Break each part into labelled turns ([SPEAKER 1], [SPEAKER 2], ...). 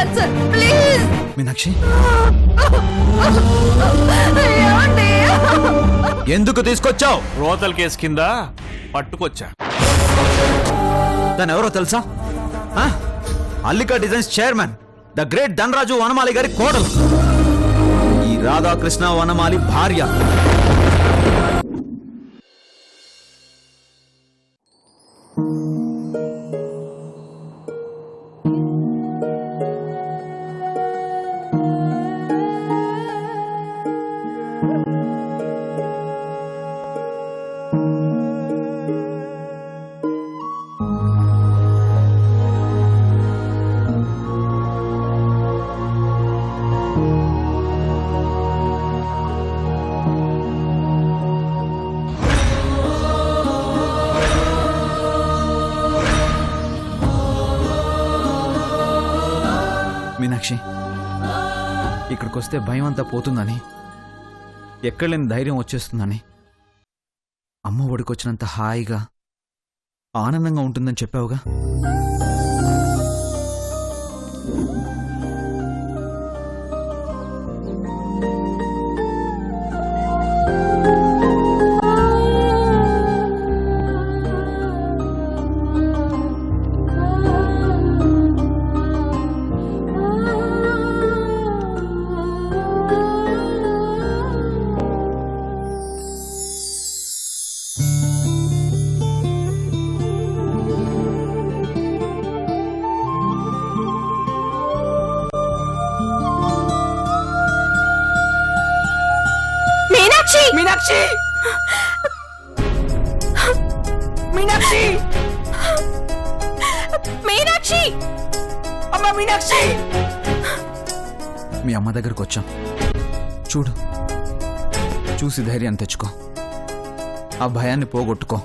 [SPEAKER 1] తీసుకెళ్ళండి sir please.
[SPEAKER 2] Meenakshi ఎందుకు తీసుకొచ్చావు?
[SPEAKER 3] రోతల్ కేసు కింద పట్టుకొచ్చా.
[SPEAKER 2] తను ఎవరో తెలుసా? Allika designs chairman the great Dhanaraju Vanamali గారి కోడలు, ఈ రాధాకృష్ణ వనమాలి భార్య. మీనాక్షి, ఇక్కడికి వస్తే భయం అంతా పోతుందని, ఎక్కడలేని ధైర్యం వచ్చేస్తుందని, అమ్మ ఒడికొచ్చినంత హాయిగా ఆనందంగా ఉంటుందని చెప్పావుగా.
[SPEAKER 1] మీనాక్షి మీనాక్షి మీనాక్షి అమ్మ మీనాక్షి.
[SPEAKER 2] మీ అమ్మ దగ్గరకు వచ్చాం, చూడు, చూసి ధైర్యాన్ని తెచ్చుకో, ఆ భయాన్ని పోగొట్టుకో.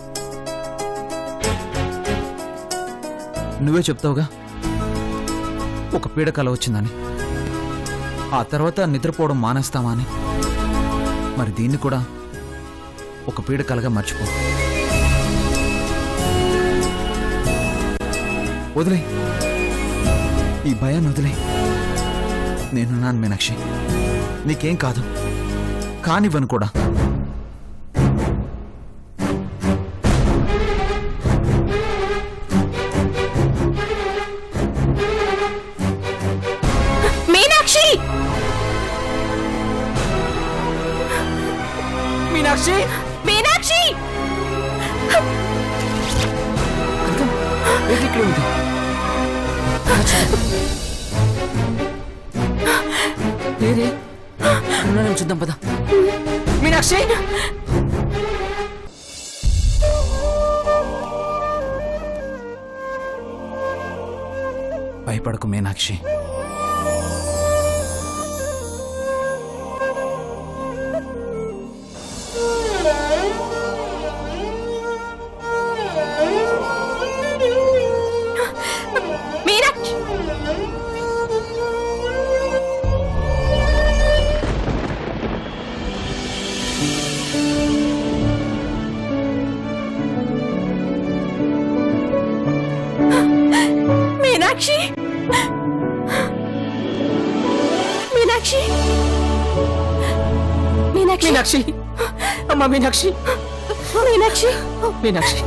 [SPEAKER 2] నువ్వే చెప్తావుగా ఒక పీడకల వచ్చిందని, ఆ తర్వాత నిద్రపోవడం మానేస్తామా అని. మరి దీన్ని కూడా ఒక పీడకలగా మర్చిపో. వదిలే, ఈ భయాన్ని వదిలే. నేనున్నాను మీనాక్షి, నీకేం కాదు, కానివ్వను కూడా.
[SPEAKER 1] మీనాక్షి మీనాక్షి మీనాక్షి
[SPEAKER 2] ఇక్కడ ఉంది. చూద్దాం పద.
[SPEAKER 1] మీనాక్షి
[SPEAKER 2] భయపడకు మీనాక్షి.
[SPEAKER 1] మీనాక్షి మీనాక్షి మీనాక్షి మీనాక్షి అమ్మ మీనాక్షి మీనాక్షి మీనాక్షి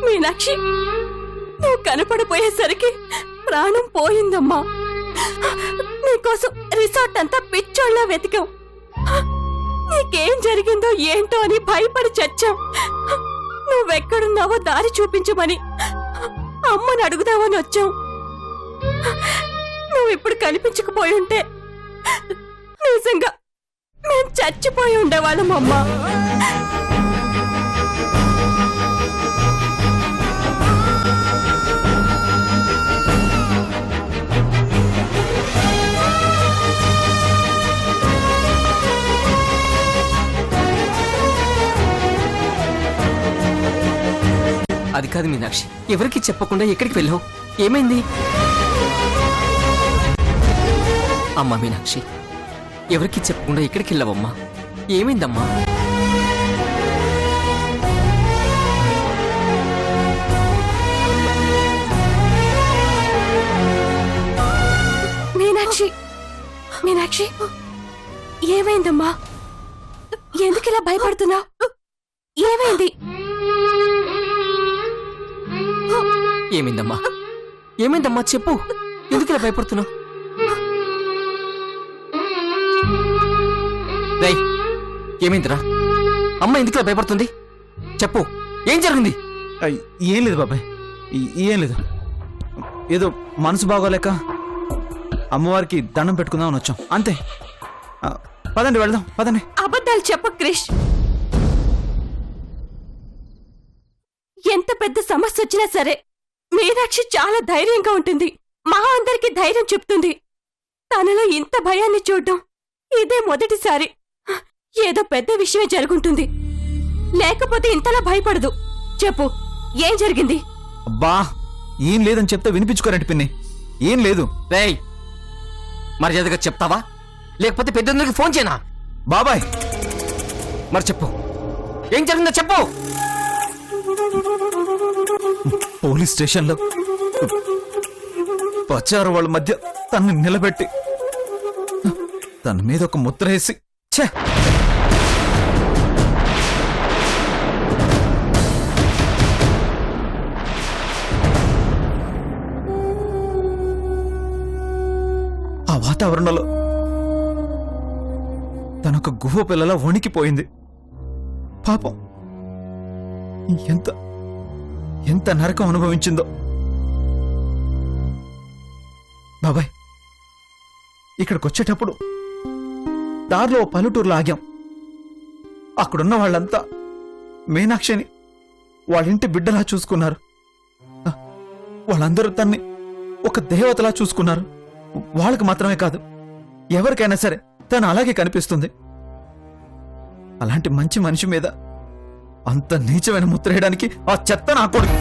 [SPEAKER 1] మీనాక్షి, నువ్వు కనపడిపోయేసరికి ప్రాణం పోయిందమ్మా. నీకోసం రిసార్ట్ అంతా పిచ్చోళ్ళ వెతికాం. నీకేం జరిగిందో ఏంటో అని భయపడి చచ్చాం. నువ్వెక్కడున్నావో దారి చూపించమని అమ్మని అడుగుదామని వచ్చాం. నువ్వు ఇప్పుడు కనిపించకపోయి ఉంటే నిజంగా మేము చచ్చిపోయి ఉండేవాళ్ళం అమ్మా.
[SPEAKER 4] అది కాదు మీనాక్షి, ఎవరికి చెప్పకుండా ఎక్కడికి వెళ్ళావు? ఏమైంది? అమ్మా మీనాక్షి, ఎవరికి చెప్పకుండా ఎక్కడికి వెళ్ళావమ్మా? ఏమైందమ్మా?
[SPEAKER 1] మీనాక్షి, మీనాక్షి, ఏమైందమ్మా? ఎందుకు ఇలా భయపడుతున్నావు? ఏమైంది?
[SPEAKER 4] ఏమైందమ్మా? ఏమైందమ్మా చెప్పు, ఎందుకు ఇలా భయపడుతున్నావు? రేయ్, ఏమైందిరా? అమ్మ ఎందుకు ఇలా భయపడుతుంది? చెప్పు, ఏం జరిగింది?
[SPEAKER 2] ఏం లేదు బాబాయ్, ఏం లేదు. ఏదో మనసు బాగోలేక అమ్మవారికి దండం పెట్టుకుందామని వచ్చాం అంతే. పదండి వెళ్దాం, పదండి.
[SPEAKER 1] అబద్ధాలు చెప్ప క్రిష్. ఎంత పెద్ద సమస్య వచ్చినా సరే మీనాక్షి చాలా ధైర్యంగా ఉంటుంది. మా అందరికి ధైర్యం చెప్తుంది. తనలో ఇంత భయాన్ని చూడడం ఇదే మొదటిసారి. ఏదో పెద్ద విషయమే జరుగుంటుంది, లేకపోతే ఇంతలా భయపడదు. చెప్పు, ఏం జరిగింది?
[SPEAKER 2] అబ్బా, ఏం లేదని చెప్తే వినిపించుకోరండి పిన్ని. ఏం లేదు.
[SPEAKER 4] రేయ్, మర్యాదగా చెప్తావా లేకపోతే పెద్దోళ్ళకి ఫోన్ చేయనా?
[SPEAKER 2] బాబాయ్
[SPEAKER 4] మరి చెప్పు, ఏం జరిగిందో చెప్పు.
[SPEAKER 2] పోలీస్ స్టేషన్లో పచారు వాళ్ళ మధ్య తన్ని నిలబెట్టి తన మీద ఒక ముద్ర వేసి ఛే, ఆ వాతావరణంలో తనొక గుహ పిల్లలా వణికిపోయింది. పాపం ఎంత ఎంత నరకం అనుభవించిందో. బాబాయ్, ఇక్కడికి వచ్చేటప్పుడు దారిలో పల్లెటూరులో ఆగాం. అక్కడున్న వాళ్ళంతా మీనాక్షిని వాళ్ళ ఇంటి బిడ్డలా చూసుకున్నారు. వాళ్ళందరూ తన్ని ఒక దేవతలా చూసుకున్నారు. వాళ్ళకి మాత్రమే కాదు, ఎవరికైనా సరే తను అలాగే కనిపిస్తుంది. అలాంటి మంచి మనిషి మీద అంత నీచమైన ముద్ర వేయడానికి ఆ చెత్త నా కొడుకు.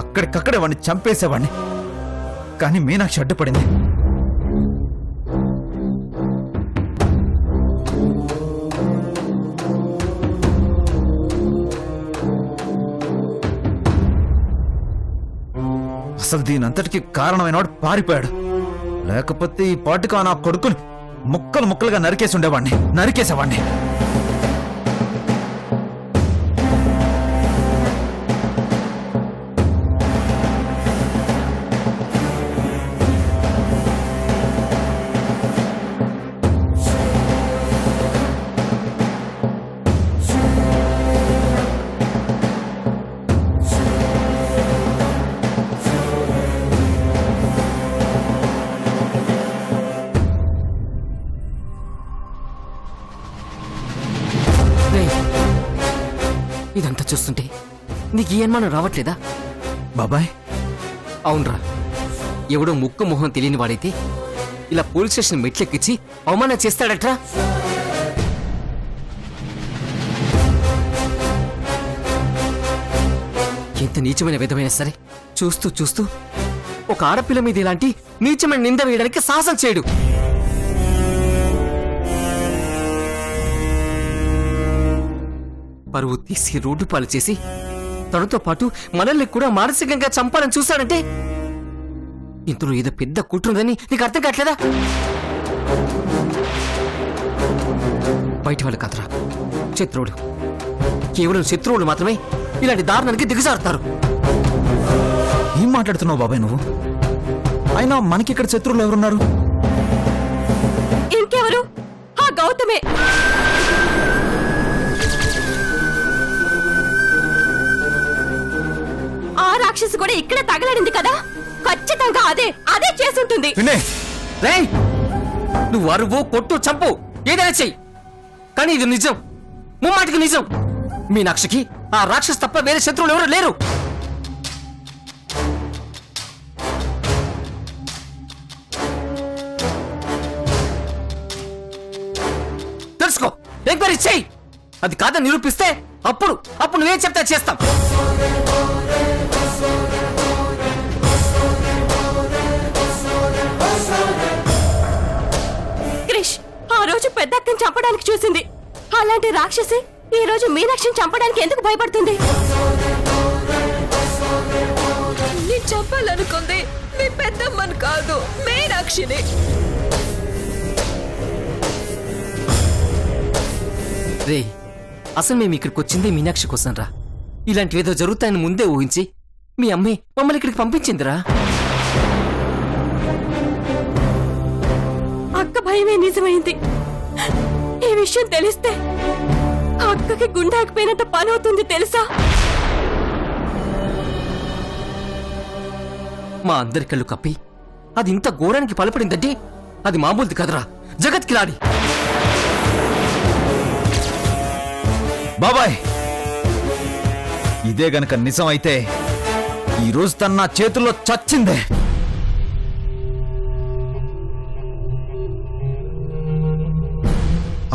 [SPEAKER 2] అక్కడికక్కడే వాడిని చంపేసేవాడిని, కానీ మీనాక్షి అడ్డుపడింది. అసలు దీనంతటికి కారణమైన వాడు పారిపోయాడు. లేకపోతే ఈ పాటుగా నా కొడుకుని ముక్కలు ముక్కలుగా నరికేసి ఉండేవాడిని, నరికేసేవాడిని.
[SPEAKER 4] ఇదంతా చూస్తుంటే నీకు ఈ అనుమానం రావట్లేదా?
[SPEAKER 2] బాబాయ్,
[SPEAKER 4] అవునరా, ఎవడో ముక్కు మొహం తెలియని వాడైతే ఇలా పోలీస్ స్టేషన్ మెట్లెక్కించి అవమానం చేస్తాడట్రా. ఎంత నీచమైన విధమైనా సరే చూస్తూ చూస్తూ ఒక ఆడపిల్ల మీద ఇలాంటి నీచమైన నింద వేయడానికి సాహసం చేయడు. పరువు తీసి రోడ్డు పాలు చేసి తనతో పాటు మనల్ని కూడా మానసికంగా చంపాలని చూశాడంటే ఇందులో ఏదో పెద్ద కుట్రుందని నీకు అర్థం కావట్లేదా? బయట వాళ్ళు కదరా, శత్రువులు. కేవలం శత్రువులు మాత్రమే ఇలాంటి దారుణానికి దిగజారుతారు.
[SPEAKER 2] ఏం మాట్లాడుతున్నావు బాబాయ్ నువ్వు? అయినా మనకిక్కడ శత్రువులు ఎవరున్నారు?
[SPEAKER 1] ఇంకెవరు? ఆ గౌతమే. ఆ రాక్షసి కూడా ఇక్కడే తగలడింది కదా, ఖచ్చితంగా అదే అదే చేసుంటుంది.
[SPEAKER 4] రేయ్, నువ్వు అరువు కొట్టు చంపు ఏదైనా చెయ్యి, కానీ ఇది నిజం, ముమ్మాటికి నిజం. మీనాక్షికి ఆ రాక్షస్ తప్ప వేరే శత్రువులు ఎవరు లేరు. తెలుసుకో, ఎంక్వైరీ చెయ్యి. అది కాదని నిరూపిస్తే అప్పుడు నువ్వేం చెప్తా చేస్తాం.
[SPEAKER 1] క్రిష్ ఆ రోజు పెద్దక్కని చంపడానికి చూసింది. అలాంటి రాక్షసి ఈ రోజు మీనాక్షిని చంపడానికి ఎందుకు భయపడుతుంది?
[SPEAKER 5] నేను చెప్పాలనుకుంది మీ పెద్దమ్మని కాదు, మీనాక్షిని.
[SPEAKER 4] రే, అసలు మేము ఇక్కడికి వచ్చిందే మీనాక్షి కోసం రా. ఇలాంటివేదో జరుగుతాయని ముందే ఊహించి మీ అమ్మే మమ్మల్ని ఇక్కడికి పంపించిందిరా.
[SPEAKER 1] అక్క భయమే నిజమైంది. ఈ విషయం తెలిస్తే అక్కకి గుండాకపోయినంత పని అవుతుంది తెలుసా?
[SPEAKER 4] మా అందరి కళ్ళు కప్పి అది ఇంత ఘోరానికి పాల్పడిందంటే అది మామూలుది కదరా, జగత్కిలాడి.
[SPEAKER 2] బాబాయ్, ఇదే గనక నిజం అయితే ఈరోజు తన నా చేతుల్లో చచ్చిందే.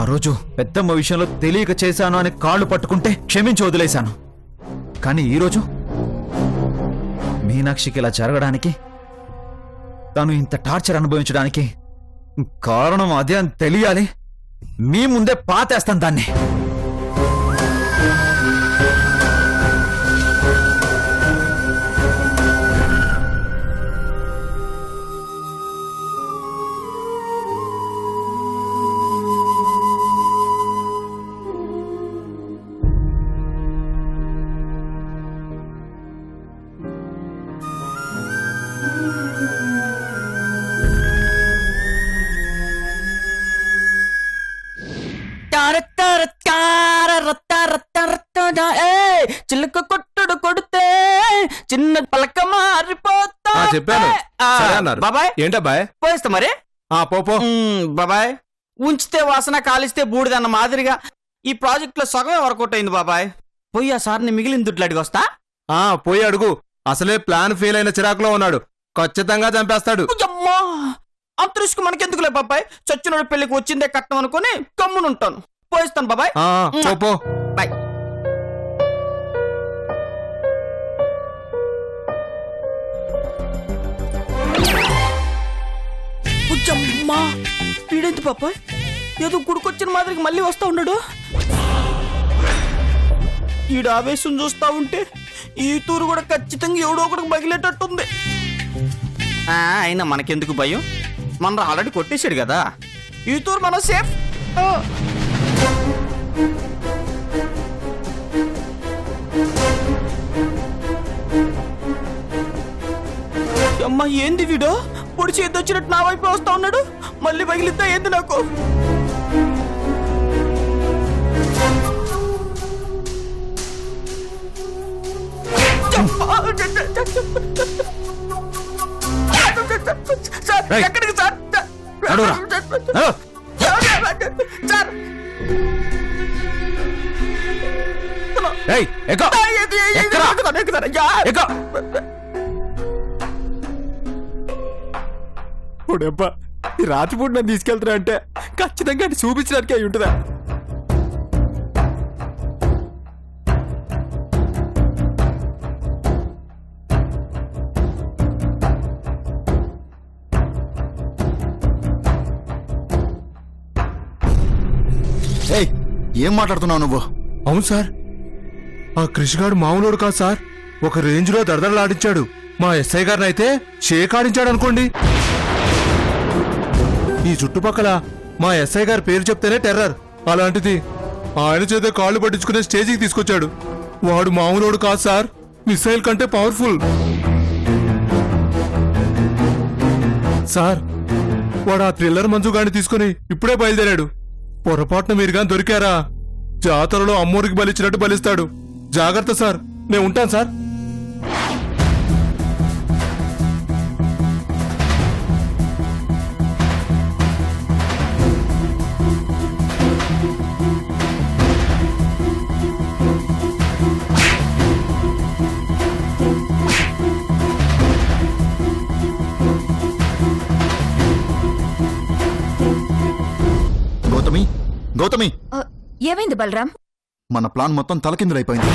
[SPEAKER 2] ఆ రోజు పెద్దమ్మ విషయంలో తెలియక చేశాను అని కాళ్ళు పట్టుకుంటే క్షమించి వదిలేశాను. కానీ ఈరోజు మీనాక్షికి ఇలా జరగడానికి, తను ఇంత టార్చర్ అనుభవించడానికి కారణం అదే అని తెలియాలి. మీ ముందే పాతేస్తాను దాన్ని.
[SPEAKER 4] చిలుక కొట్టుడు కొడితే చిన్న పలక మారిపోతా.
[SPEAKER 3] చెప్పాను సరే అన్నారు.
[SPEAKER 4] బాబాయ్
[SPEAKER 3] ఏంటబ్బాయ్?
[SPEAKER 4] పోయిస్తా మరి.
[SPEAKER 3] పో
[SPEAKER 4] బాబాయ్, ఉంచితే వాసన కాలిస్తే బూడిదన్న మాదిరిగా ఈ ప్రాజెక్ట్ లో సగమే వర్కౌట్ అయింది బాబాయ్. పోయి ఆ సార్ని మిగిలిన దుడ్లు అడిగి వస్తా.
[SPEAKER 3] పోయి అడుగు. అసలే ప్లాన్ ఫెయిల్ అయిన చిరాకులో ఉన్నాడు. ఖచ్చితంగా చంపేస్తాడు.
[SPEAKER 4] అమ్మా, అంత రిస్క్ మనకెందుకులే బాబాయ్. చచ్చినోడు పెళ్లికి వచ్చిందే కట్నం అనుకుని గమ్మునుంటాను. పోయిస్తాను బాబాయ్.
[SPEAKER 3] పో
[SPEAKER 4] బాయ్. అమ్మా, వీడేంటి పాపాయ్ ఏదో గుడికొచ్చిన మాదిరికి మళ్ళీ వస్తా ఉన్నాడు. ఈడు ఆవేశం చూస్తా ఉంటే ఈ తూరు కూడా ఖచ్చితంగా ఎవడో ఒకటికి మగిలేటట్టుంది. అయినా మనకెందుకు భయం, మన ఆల్రెడీ కొట్టేశాడు కదా. ఈ తూరు మనం సేఫ్. అమ్మా, ఏంది వీడు పొడి చేతి వచ్చినట్టు నా వైపు వస్తా ఉన్నాడు. మళ్ళీ పగిలిద్దా ఏంది నాకు? ఎక్కడికి సార్?
[SPEAKER 6] ఓడబ్బా, ఈ రాత్రిపూట నన్ను తీసుకెళ్తున్నా అంటే ఖచ్చితంగా అది చూపించడానికి అయి ఉంటుందా?
[SPEAKER 7] ఏం మాట్లాడుతున్నావు నువ్వు?
[SPEAKER 6] అవును సార్, ఆ క్రిష్ గాడు మామూలుడు కాదు సార్. ఒక రేంజ్ లో దడదడలాడించాడు. మా ఎస్ఐ గారిని అయితే షేకాడించాడు అనుకోండి. ఈ చుట్టుపక్కల మా ఎస్ఐ గారి పేరు చెప్తేనే టెర్రర్. అలాంటిది ఆయన చేత కాళ్ళు పట్టించుకునే స్టేజికి తీసుకొచ్చాడు. వాడు మామూలుడు కాదు సార్, మిసైల్ కంటే పవర్ఫుల్. సార్, వాడు ఆ థ్రిల్లర్ మంజు గాని తీసుకుని ఇప్పుడే బయలుదేరాడు. పొరపాటున మీరు గాని దొరికారా జాతరలో అమ్మోరికి బలిచ్చినట్టు బలిస్తాడు. జాగ్రత్త సార్, నేను ఉంటాను సార్.
[SPEAKER 7] గౌతమి,
[SPEAKER 5] ఏమైంది బలరాం?
[SPEAKER 7] మన ప్లాన్ మొత్తం తలకిందులైపోయింది.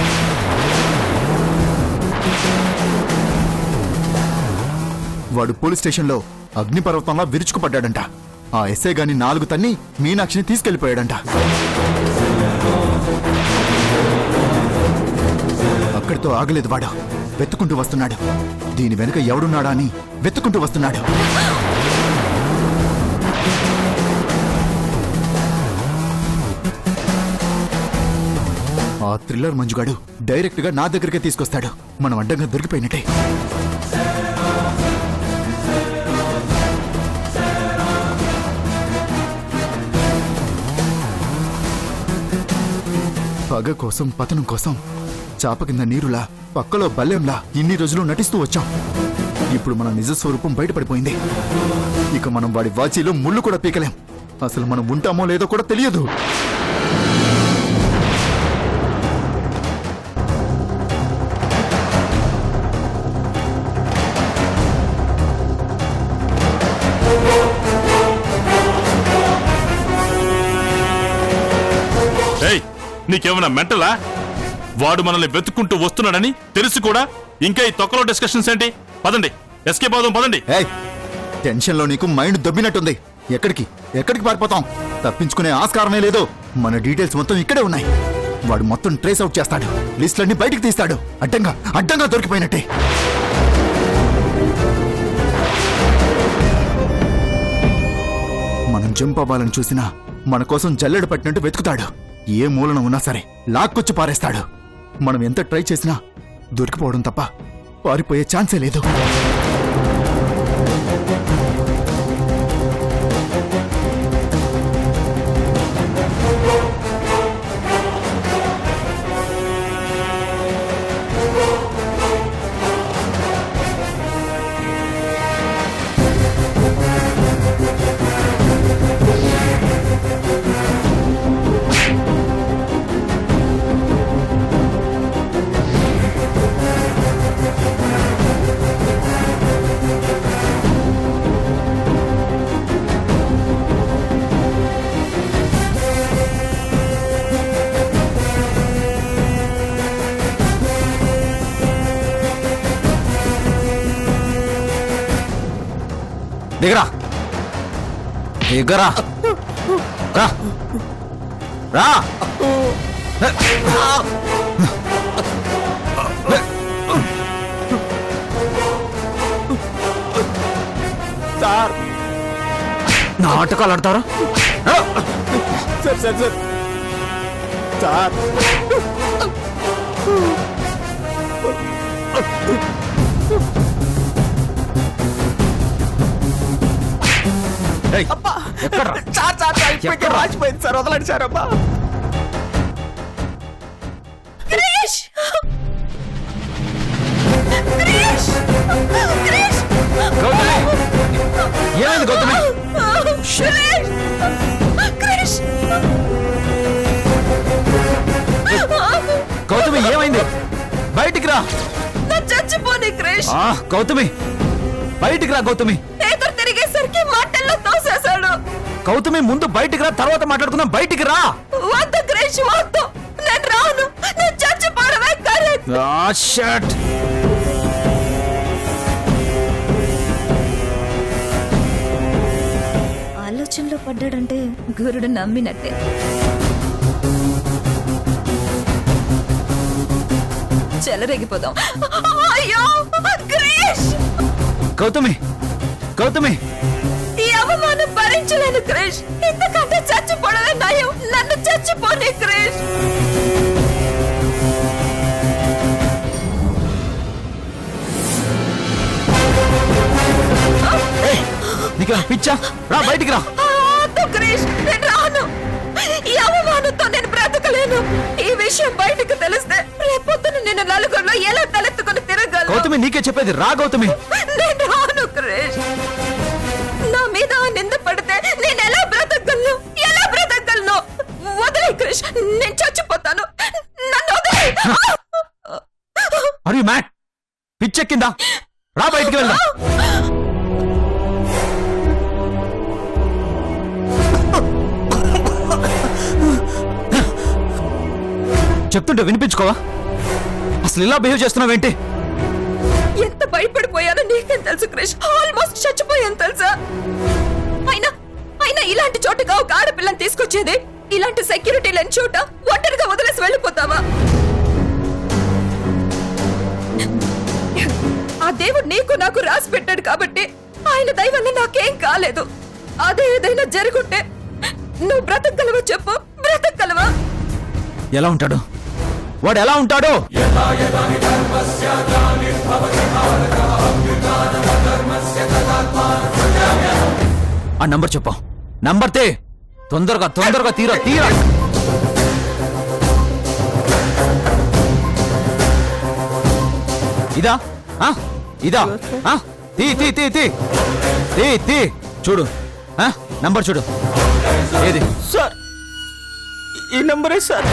[SPEAKER 7] వాడు పోలీస్ స్టేషన్లో అగ్నిపర్వతంలా విరుచుకుపడ్డాడంట. ఆ ఎస్ఐ గాని 4 తన్ని మీనాక్షిని తీసుకెళ్లిపోయాడంట. అక్కడితో ఆగలేదు వాడు. వెతుకుంటూ వస్తున్నాడు. దీని వెనుక ఎవడున్నాడా అని వెతుకుంటూ వస్తున్నాడు. ఆ థ్రిల్లర్ మంజుగాడు డైరెక్ట్ గా నా దగ్గరికే తీసుకొస్తాడు. మనం అడ్డంగా దొరికిపోయినట్టే. పగ కోసం, పతనం కోసం చాప కింద నీరులా, పక్కలో బల్లెంలా ఇన్ని రోజులు నటిస్తూ వచ్చాం. ఇప్పుడు మన నిజ స్వరూపం బయటపడిపోయింది. ఇక మనం వాడి వాచీలో ముళ్ళు కూడా పీకలేం. అసలు మనం ఉంటామో లేదో కూడా తెలియదు.
[SPEAKER 8] ఏయ్, నీకేమన్నా మెంటలా? వాడు మనల్ని వెతుక్కుంటూ వస్తున్నాడని తెలిసి కూడా ఇంకా ఈ తొక్కలో డిస్కషన్స్ ఏంటి? పదండి, ఎస్కేప్ అవుదాం, పదండి.
[SPEAKER 7] ఏయ్, టెన్షన్లో నీకు మైండ్ దొబ్బినట్టుంది. ఎక్కడికి ఎక్కడికి పారిపోతాం? తప్పించుకునే ఆస్కారమే లేదు. మన డీటెయిల్స్ మొత్తం ఇక్కడే ఉన్నాయి. వాడు మొత్తం ట్రేస్ అవుట్ చేస్తాడు. లిస్టులన్నీ బయటికి తీస్తాడు. అడ్డంగా అడ్డంగా దొరికిపోయినట్టే. మనం జంప్ అవ్వాలని చూసినా మన కోసం జల్లెడ పట్టినట్టు వెతుకుతాడు. ఏ మూలన ఉన్నా సరే లాక్కొచ్చి పారేస్తాడు. మనం ఎంత ట్రై చేసినా దొరికిపోవడం తప్ప పారిపోయే ఛాన్సే లేదు.
[SPEAKER 2] దిగరా, దిగరా, రా, రా.
[SPEAKER 4] సార్,
[SPEAKER 2] నాటకాలు ఆడతారా?
[SPEAKER 4] సార్ సార్ సార్ సార్
[SPEAKER 2] ఏయ్, ఎక్కడ్రా?
[SPEAKER 4] సార్ సార్ సార్ ఇప్పటికే
[SPEAKER 2] ఎక్కడ?
[SPEAKER 4] రాసిపోయింది సార్, వదలండి సార్. అబ్బా
[SPEAKER 5] క్రిష్! క్రిష్! క్రిష్!
[SPEAKER 2] గౌతమి! ఏమైంది గౌతమి?
[SPEAKER 5] క్రిష్! క్రిష్!
[SPEAKER 2] గౌతమి ఏమైంది? బయటికి రా.
[SPEAKER 5] నా చచ్చిపోని క్రిష్!
[SPEAKER 2] గౌతమి బయటికి రా. గౌతమి,
[SPEAKER 5] ఎదురు తిరిగేసరికి మాటల్లో తోసేశాడు.
[SPEAKER 2] గౌతమి ముందు బయటికి రా, తర్వాత మాట్లాడుకుందాం. బయటికి రా.
[SPEAKER 5] వద్దు క్రిష్, వద్దు. నేను రాను. నేను చచ్చిపోవడమే కరెక్ట్.
[SPEAKER 2] షట్.
[SPEAKER 5] ఆలోచనలో పడ్డాడంటే గురుడు నమ్మినట్టే. చెలరేగిపోదాం. అయ్యో క్రిష్!
[SPEAKER 2] గౌతమి, గౌతమి,
[SPEAKER 5] ఈ అవమానం భరించలేను క్రిష్. ఇంతకంటే చచ్చిపోవడమే నయం. నన్ను చచ్చిపోని క్రిష్.
[SPEAKER 2] నీకు పిచ్చా? రా, బయటికి రా.
[SPEAKER 5] వద్దు క్రిష్, నేను రాను. ఈ అవమానంతో నేను బ్రతకలేను. ఈ విషయం బయటకు తెలిస్తే రేపొద్దున నేను నలుగురిలో ఎలా తలెత్తుకుని తిరగలను?
[SPEAKER 2] గౌతమి, నీకే చెప్పేది, రా గౌతమి.
[SPEAKER 5] నేను రాను క్రిష్. నా మీద నింద పడితే నేను ఎలా బ్రతకగలను? ఎలా బ్రతకగలను? వదిలే క్రిష్, నేను చచ్చిపోతాను. నన్ను వదిలే.
[SPEAKER 2] అరే మ్యాట్, పిచ్చెక్కిందా? రా, బయటికి వెళ్దాం. చెప్తుంటే వినిపించుకోవా? అసలు ఇలా బిహేవ్ చేస్తున్నావేంటి?
[SPEAKER 5] ఎంత భయపడిపోయానో నీకేం తెలుసు క్రిష్? ఆల్మోస్ట్ చచ్చిపోయాను తెలుసా? అయినా అయినా ఇలాంటి చోటుగా ఒక ఆడపిల్లని తీసుకొచ్చేది, ఇలాంటి సెక్యూరిటీ లేని చోట ఒంటరిగా వదిలేసి వెళ్ళిపోతావా? ఆ దేవుడు నీకు నాకు రాసి పెట్టాడు కాబట్టి ఆయన దయ వల్ల నాకేం కాలేదు. అదే ఏదైనా జరుగుంటే నువ్వు బ్రతకగలవా చెప్పు? బ్రతకగలవా?
[SPEAKER 2] ఎలా ఉంటాడు వాడు? ఎలా ఉంటాడు? ఆ నంబర్ చెప్పు. నంబర్ తే. తొందరగా తొందరగా తీరా తీరా. ఇదా? ఇదా? తీ తీ తీ తీ తీ తీ. చూడు, నంబర్ చూడు. ఏది?
[SPEAKER 4] సార్, ఈ నెంబరే సార్.